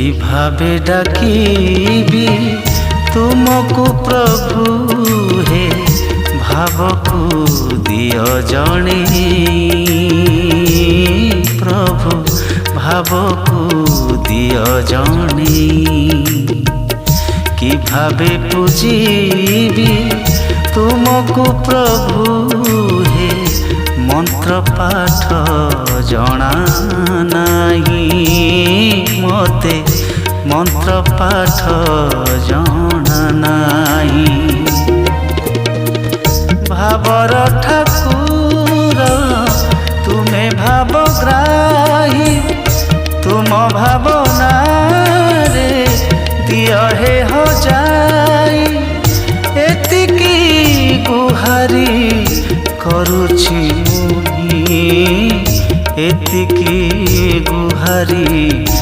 কিভাবে ডাকিবি তুমକୁ প্রভু হে ভাবকু দিও জনে প্রভু ভাবকু দিও জনে কিভাবে পূজিবি তুমକୁ প্রভু হে মন্ত্র পাঠ জনা নাই মতে মন্ত্র পাঠ জনা নাই ভাবর ঠাকুর তুমে ভাবগ্রাহী তুম ভাবনারে দিয় হে হজাই এতিকি গুহারি କରୁଛି ମୁହିଁ ଏତିକି ଗୁହାରି